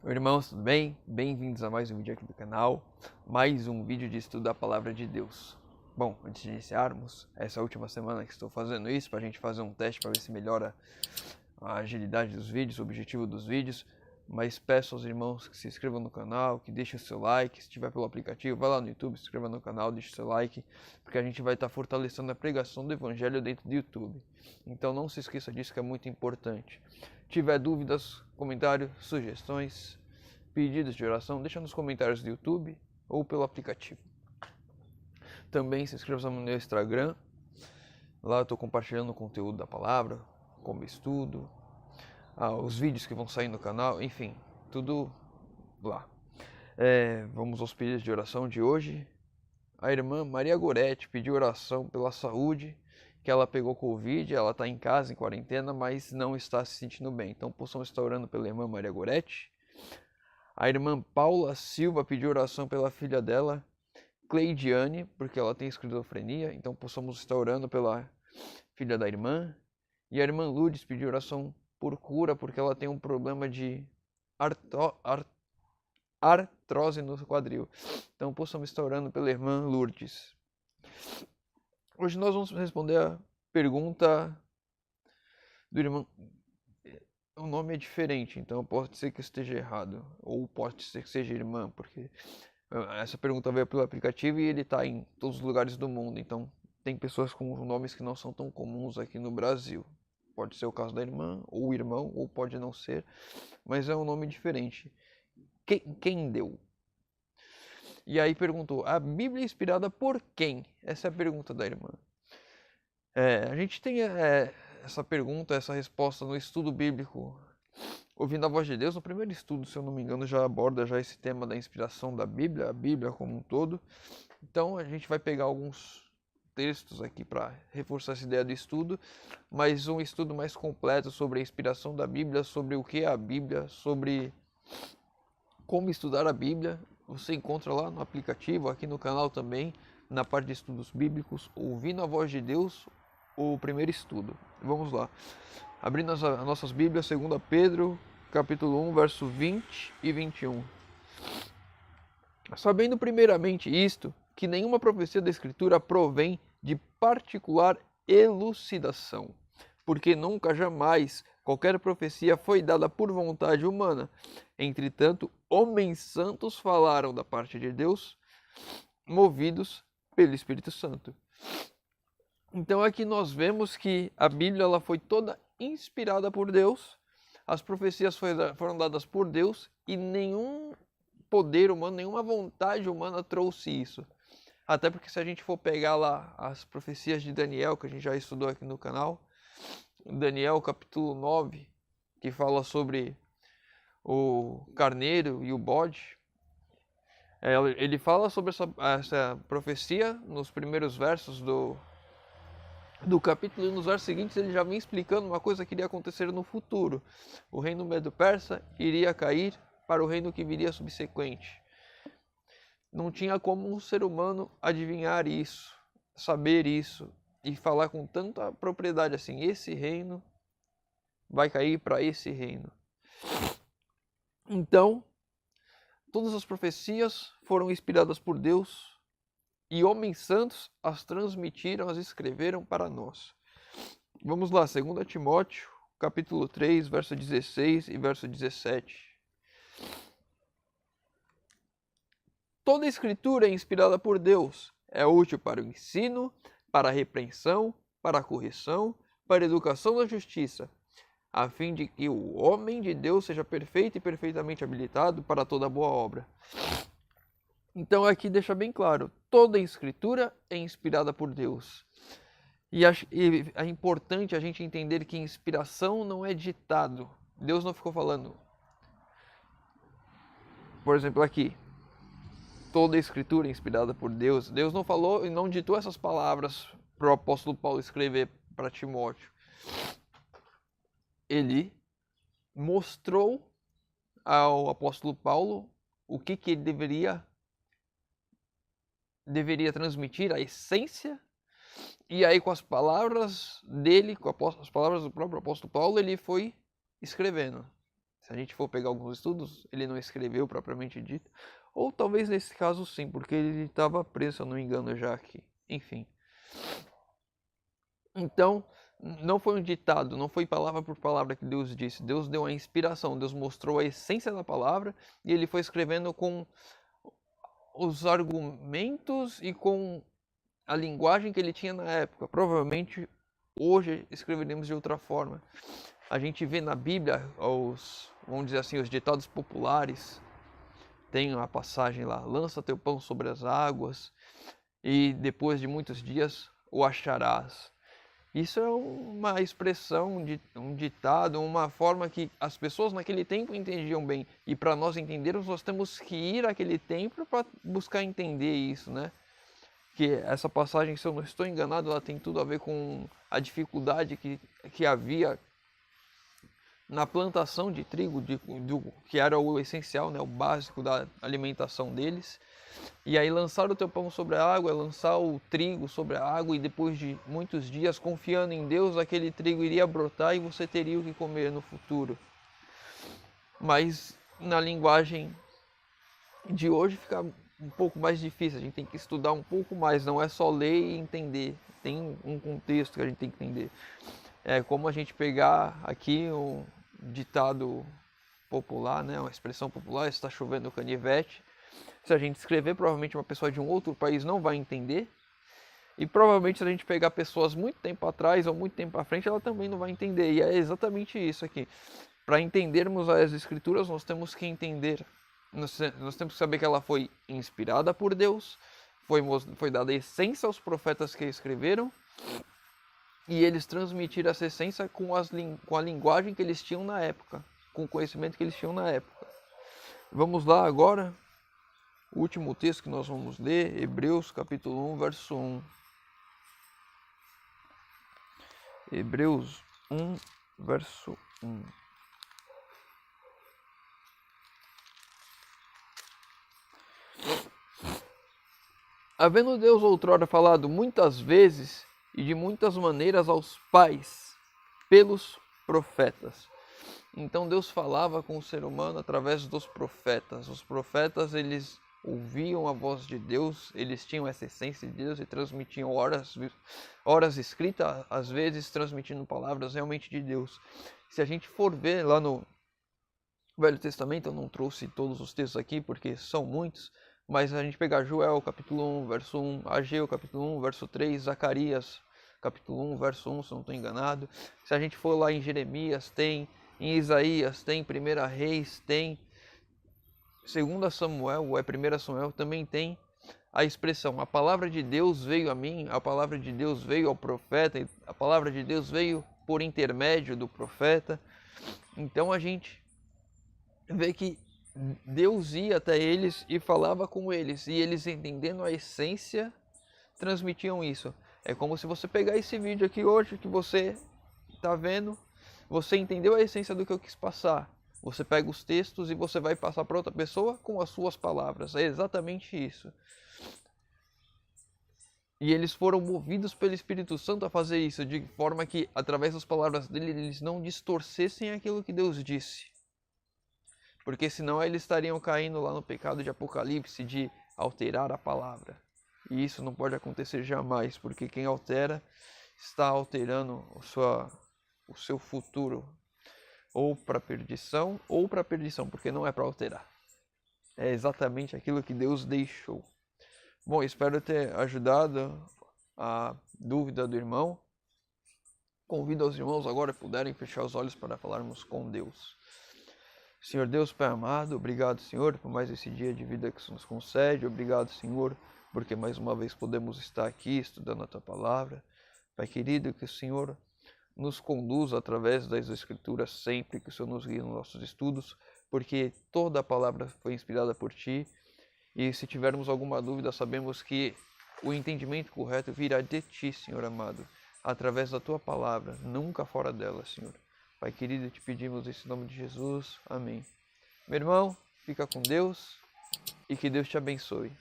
Oi, irmãos, tudo bem? Bem-vindos a mais um vídeo aqui do canal, mais um vídeo de estudo da Palavra de Deus. Bom, antes de iniciarmos, essa última semana que estou fazendo isso, para a gente fazer um teste para ver se melhora a agilidade dos vídeos, o objetivo dos vídeos, mas peço aos irmãos que se inscrevam no canal, que deixem o seu like, se estiver pelo aplicativo, vai lá no YouTube, se inscreva no canal, deixe o seu like, porque a gente vai estar fortalecendo a pregação do Evangelho dentro do YouTube. Então não se esqueça disso, que é muito importante. Tiver dúvidas, comentários, sugestões, pedidos de oração, deixa nos comentários do YouTube ou pelo aplicativo. Também se inscreva no meu Instagram, lá eu estou compartilhando o conteúdo da palavra, como estudo, os vídeos que vão sair no canal, enfim, tudo lá. Vamos aos pedidos de oração de hoje. A irmã Maria Goretti pediu oração pela saúde, que ela pegou Covid, ela está em casa, em quarentena, mas não está se sentindo bem. Então possamos estar orando pela irmã Maria Goretti. A irmã Paula Silva pediu oração pela filha dela, Cleidiane, porque ela tem esquizofrenia, então possamos estar orando pela filha da irmã. E a irmã Lourdes pediu oração por cura, porque ela tem um problema de artrose no quadril. Então possamos estar orando pela irmã Lourdes. Hoje nós vamos responder a pergunta do irmão. O nome é diferente, então pode ser que esteja errado, ou pode ser que seja irmã, porque essa pergunta veio pelo aplicativo e ele está em todos os lugares do mundo, então tem pessoas com nomes que não são tão comuns aqui no Brasil. Pode ser o caso da irmã, ou irmão, ou pode não ser, mas é um nome diferente. Quem deu? E aí perguntou, a Bíblia é inspirada por quem? Essa é a pergunta da irmã. A gente tem essa pergunta, essa resposta no estudo bíblico, ouvindo a voz de Deus. No primeiro estudo, se eu não me engano, já aborda já esse tema da inspiração da Bíblia, a Bíblia como um todo. Então a gente vai pegar alguns textos aqui para reforçar essa ideia do estudo, mas um estudo mais completo sobre a inspiração da Bíblia, sobre o que é a Bíblia, sobre como estudar a Bíblia, você encontra lá no aplicativo, aqui no canal também, na parte de estudos bíblicos, ouvindo a voz de Deus, o primeiro estudo. Vamos lá. Abrindo as nossas Bíblias, 2 Pedro, capítulo 1, verso 20 e 21. Sabendo primeiramente isto, que nenhuma profecia da Escritura provém de particular elucidação, porque nunca jamais qualquer profecia foi dada por vontade humana. Entretanto, homens santos falaram da parte de Deus, movidos pelo Espírito Santo. Então aqui nós vemos que a Bíblia ela foi toda inspirada por Deus, as profecias foram dadas por Deus e nenhum poder humano, nenhuma vontade humana trouxe isso. Até porque se a gente for pegar lá as profecias de Daniel, que a gente já estudou aqui no canal, Daniel capítulo 9, que fala sobre o carneiro e o bode, ele fala sobre essa profecia nos primeiros versos do capítulo, e nos versos seguintes ele já vem explicando uma coisa que iria acontecer no futuro. O reino Medo-Persa iria cair para o reino que viria subsequente. Não tinha como um ser humano adivinhar isso, saber isso e falar com tanta propriedade assim, esse reino vai cair para esse reino. Então, todas as profecias foram inspiradas por Deus e homens santos as transmitiram, as escreveram para nós. Vamos lá, 2 Timóteo, capítulo 3, verso 16 e verso 17. Toda a escritura é inspirada por Deus, é útil para o ensino, para a repreensão, para a correção, para a educação da justiça, a fim de que o homem de Deus seja perfeito e perfeitamente habilitado para toda boa obra. Então aqui deixa bem claro, toda a escritura é inspirada por Deus. E é importante a gente entender que inspiração não é ditado. Deus não ficou falando. Por exemplo, aqui, toda a escritura é inspirada por Deus. Deus não falou e não ditou essas palavras para o apóstolo Paulo escrever para Timóteo. Ele mostrou ao apóstolo Paulo o que ele deveria transmitir, a essência, e aí com as palavras dele, com as palavras do próprio apóstolo Paulo, ele foi escrevendo. Se a gente for pegar alguns estudos, ele não escreveu propriamente dito. Ou talvez nesse caso sim, porque ele estava preso, se eu não me engano, já aqui. Enfim. Então, não foi um ditado, não foi palavra por palavra que Deus disse. Deus deu a inspiração, Deus mostrou a essência da palavra e ele foi escrevendo com os argumentos e com a linguagem que ele tinha na época. Provavelmente hoje escreveremos de outra forma. A gente vê na Bíblia vamos dizer assim, os ditados populares. Tem uma passagem lá: lança teu pão sobre as águas e depois de muitos dias o acharás. Isso é uma expressão, um ditado, uma forma que as pessoas naquele tempo entendiam bem. E para nós entendermos, nós temos que ir àquele tempo para buscar entender isso, né? Que essa passagem, se eu não estou enganado, ela tem tudo a ver com a dificuldade que havia na plantação de trigo, que era o essencial, né? O básico da alimentação deles. E aí lançar o teu pão sobre a água, lançar o trigo sobre a água, e depois de muitos dias confiando em Deus, aquele trigo iria brotar e você teria o que comer no futuro. Mas na linguagem de hoje fica um pouco mais difícil, a gente tem que estudar um pouco mais, não é só ler e entender, tem um contexto que a gente tem que entender. É como a gente pegar aqui um ditado popular, né, uma expressão popular: está chovendo canivete. Se a gente escrever, provavelmente uma pessoa de um outro país não vai entender. E provavelmente se a gente pegar pessoas muito tempo atrás ou muito tempo à frente, ela também não vai entender. E é exatamente isso aqui. Para entendermos as escrituras, nós temos que entender. Nós temos que saber que ela foi inspirada por Deus. Foi dada essência aos profetas que escreveram. E eles transmitiram essa essência com a linguagem que eles tinham na época. Com o conhecimento que eles tinham na época. Vamos lá agora. O último texto que nós vamos ler, Hebreus capítulo 1, verso 1. Hebreus 1, verso 1. Havendo Deus outrora falado muitas vezes e de muitas maneiras aos pais, pelos profetas. Então Deus falava com o ser humano através dos profetas. Os profetas, eles ouviam a voz de Deus, eles tinham essa essência de Deus e transmitiam horas escritas, às vezes transmitindo palavras realmente de Deus. Se a gente for ver lá no Velho Testamento, eu não trouxe todos os textos aqui porque são muitos, mas a gente pegar Joel capítulo 1, verso 1, Ageu capítulo 1, verso 3, Zacarias capítulo 1, verso 1, se eu não estou enganado. Se a gente for lá em Jeremias, tem, em Isaías, tem, 1 Reis, tem, 2 Samuel, ou é 1 Samuel, também tem a expressão: a palavra de Deus veio a mim, a palavra de Deus veio ao profeta, a palavra de Deus veio por intermédio do profeta. Então a gente vê que Deus ia até eles e falava com eles, e eles, entendendo a essência, transmitiam isso. É como se você pegar esse vídeo aqui hoje, que você está vendo, você entendeu a essência do que eu quis passar. Você pega os textos e você vai passar para outra pessoa com as suas palavras. É exatamente isso. E eles foram movidos pelo Espírito Santo a fazer isso, de forma que, através das palavras dele, eles não distorcessem aquilo que Deus disse. Porque senão eles estariam caindo lá no pecado de Apocalipse, de alterar a palavra. E isso não pode acontecer jamais, porque quem altera está alterando o seu futuro, ou para perdição, porque não é para alterar. É exatamente aquilo que Deus deixou. Bom, espero ter ajudado a dúvida do irmão. Convido os irmãos agora puderem fechar os olhos para falarmos com Deus. Senhor Deus, Pai amado, obrigado, Senhor, por mais esse dia de vida que o Senhor nos concede. Obrigado, Senhor, porque mais uma vez podemos estar aqui estudando a Tua Palavra. Pai querido, que o Senhor nos conduza através das Escrituras sempre, que o Senhor nos guie nos nossos estudos, porque toda a palavra foi inspirada por Ti, e se tivermos alguma dúvida, sabemos que o entendimento correto virá de Ti, Senhor amado, através da Tua palavra, nunca fora dela, Senhor. Pai querido, te pedimos isso em nome de Jesus. Amém. Meu irmão, fica com Deus e que Deus te abençoe.